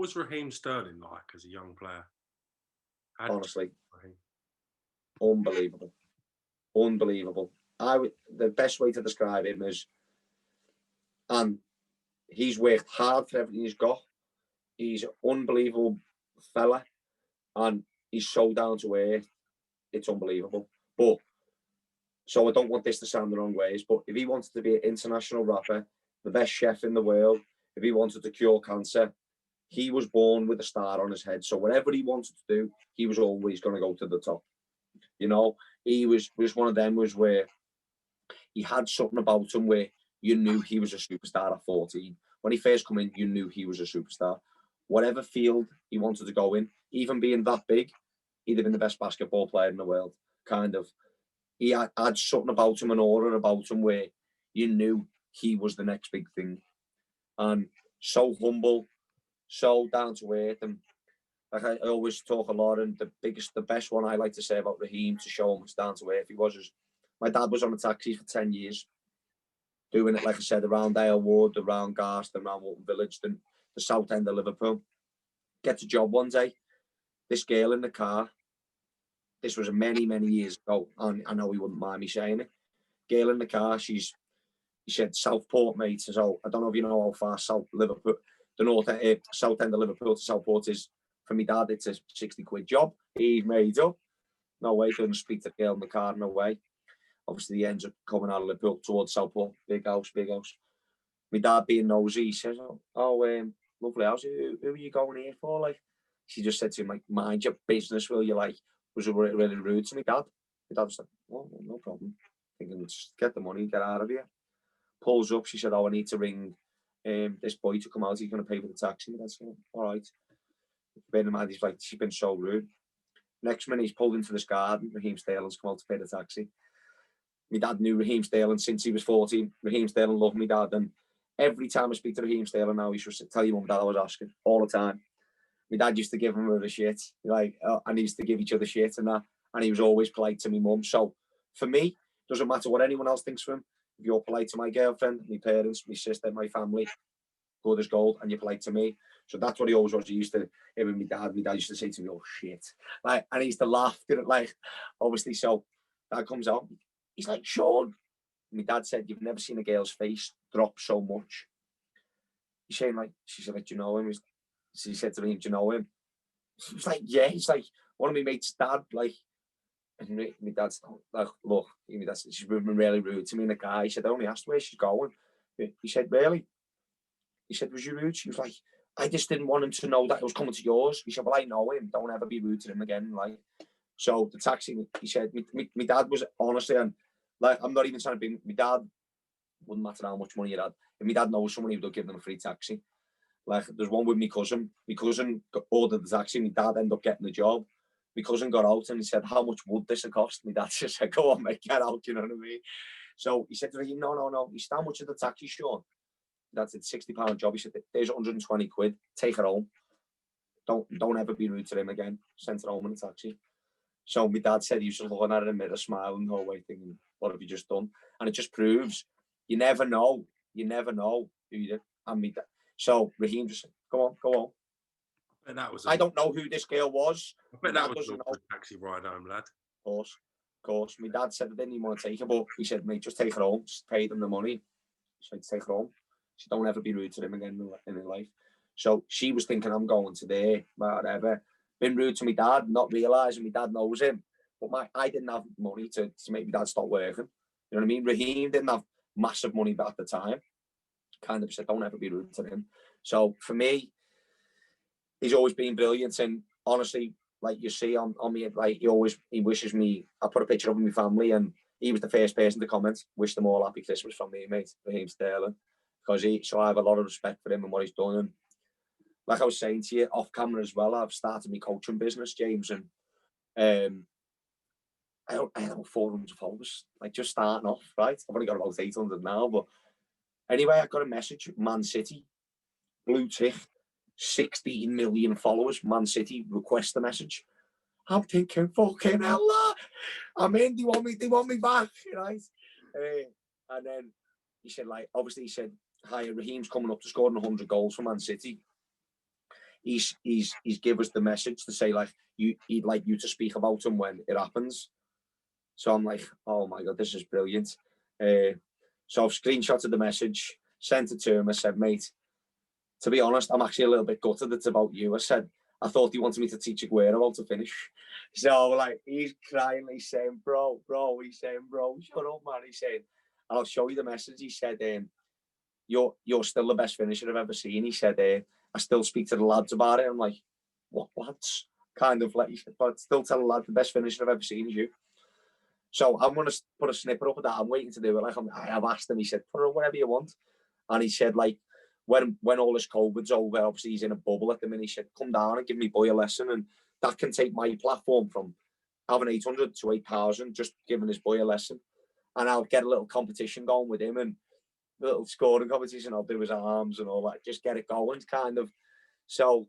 was Raheem Sterling like as a young player? Honestly, unbelievable, unbelievable. The best way to describe him is, and he's worked hard for everything he's got. He's an unbelievable fella, and he's so down to earth. It's unbelievable. But so I don't want this to sound the wrong ways, but if he wanted to be an international rapper, the best chef in the world, if he wanted to cure cancer, he was born with a star on his head. So whatever he wanted to do, he was always going to go to the top. You know, he was one of them was where he had something about him where you knew he was a superstar at 14. When he first come in, you knew he was a superstar. Whatever field he wanted to go in, even being that big, he'd have been the best basketball player in the world. Kind of. He had something about him, an aura about him where you knew he was the next big thing. And so humble, so down to earth. And like I always talk a lot, and the best one I like to say about Raheem to show him what's down to earth he was is, my dad was on a taxi for 10 years, doing it, like I said, around Dalewood, around Garston, around Walton Village, the south end of Liverpool. Gets a job one day. This girl in the car, this was many, many years ago, and I know he wouldn't mind me saying it. Girl in the car, he said, Southport, mate. So I don't know if you know how far South Liverpool, the south end of Liverpool to Southport is. For me dad, it's a 60 quid job. He made up. No way, couldn't speak to the girl in the car, no way. Obviously, he ends up coming out of Liverpool towards Southport. Big house, big house. My dad being nosy, he says, lovely house. Who are you going here for? Like, she just said to him, like, mind your business, will you? Like, was really, really rude to my dad. My dad was like, oh, no problem. Thinking, just get the money, get out of here. Pulls up, she said, I need to ring this boy to come out. He's going to pay for the taxi. My dad said, all right. Bearing in mind, he's like, she's been so rude. Next minute, he's pulled into this garden. Raheem Sterling's come out to pay the taxi. My dad knew Raheem Sterling since he was 14. Raheem Sterling loved me dad. And every time I speak to Raheem Sterling now, he should tell you mum and dad I was asking all the time. My dad used to give him the shit, like, and he used to give each other shit and that. And he was always polite to me mum. So for me, doesn't matter what anyone else thinks of him. If you're polite to my girlfriend, my parents, my sister, my family, good as gold, and you're polite to me. So that's what he always was. He used to, even my dad used to say to me, oh shit. Like, and he used to laugh, didn't like, obviously. So that comes out. He's like, Sean. My dad said, you've never seen a girl's face drop so much. He's saying, like, she said, like, do you know him? She said to me, do you know him? He was like, yeah. He's like, one of my mates' dad, like, and my dad's like, look, my dad said, she's been really rude to me in the car. He said, I only asked where she's going. He said, really? He said, was you rude? She was like, I just didn't want him to know that it was coming to yours. He said, well, I know him. Don't ever be rude to him again. Like, so the taxi, he said, my dad was honestly, and like, I'm not even trying to be, my dad wouldn't matter how much money he had. If my dad knows someone, he would give them a free taxi. Like, there's one with my cousin. My cousin ordered the taxi. My dad ended up getting the job. My cousin got out and he said, how much would this have cost? My dad just said, go on, mate, get out, you know what I mean? So he said to him, no. He said, how much is the taxi, Sean? That's a £60 job. He said, there's 120 quid. Take her home. Don't ever be rude to him again. Sent her home in a taxi. So my dad said he was just looking at her in the mirror, smiling the whole way, thinking, what have you just done? And it just proves you never know. You never know who you did. And me, so Raheem just said, go on. And that was I don't know who this girl was. I bet that was a taxi ride home, lad. Of course. My dad said I didn't even want to take her, but he said, mate, just take her home. Just pay them the money. So I'd take her home. She don't ever be rude to him again in her life. So she was thinking, I'm going to there, whatever. Been rude to my dad, not realising my dad knows him. But I didn't have money to make my dad stop working. You know what I mean? Raheem didn't have massive money at the time. Kind of said, don't ever be rude to him. So for me, he's always been brilliant. And honestly, like you see on me, like he wishes me, I put a picture of my family and he was the first person to comment, wish them all happy Christmas from me, mate, Raheem Sterling. Because so I have a lot of respect for him and what he's done. And like I was saying to you off camera as well, I've started my coaching business, James, and I have 400 followers, like just starting off, right? I've only got about 800 now, but anyway, I got a message, Man City, blue tick, 16 million followers, Man City, request the message. I'm thinking, fucking hell, I'm in, they want me back, right? And then he said, like, obviously he said, hi, Raheem's coming up to scoring 100 goals for Man City. he's give us the message to say like he'd like you to speak about him when it happens. So I'm like, oh my God, this is brilliant. So I've screenshotted the message, sent it to him. I said, mate, to be honest, I'm actually a little bit gutted it's about you. I said, I thought he wanted me to teach Aguero how to finish. So like, he's crying, he's saying, bro, shut up, man. He's saying, and I'll show you the message. He said, you're still the best finisher I've ever seen. He said, I still speak to the lads about it. I'm like, what lads? Kind of like, but still tell the lad the best finisher I've ever seen is you. So I'm going to put a snippet up of that. I'm waiting to do it. Like I've asked him, he said, put it whatever you want. And he said, like, when all this COVID's over, obviously he's in a bubble at the minute, he said, come down and give me boy a lesson. And that can take my platform from having 800 to 8,000, just giving his boy a lesson. And I'll get a little competition going with him and a little scoring competition. I'll do his arms and all that, just get it going kind of. So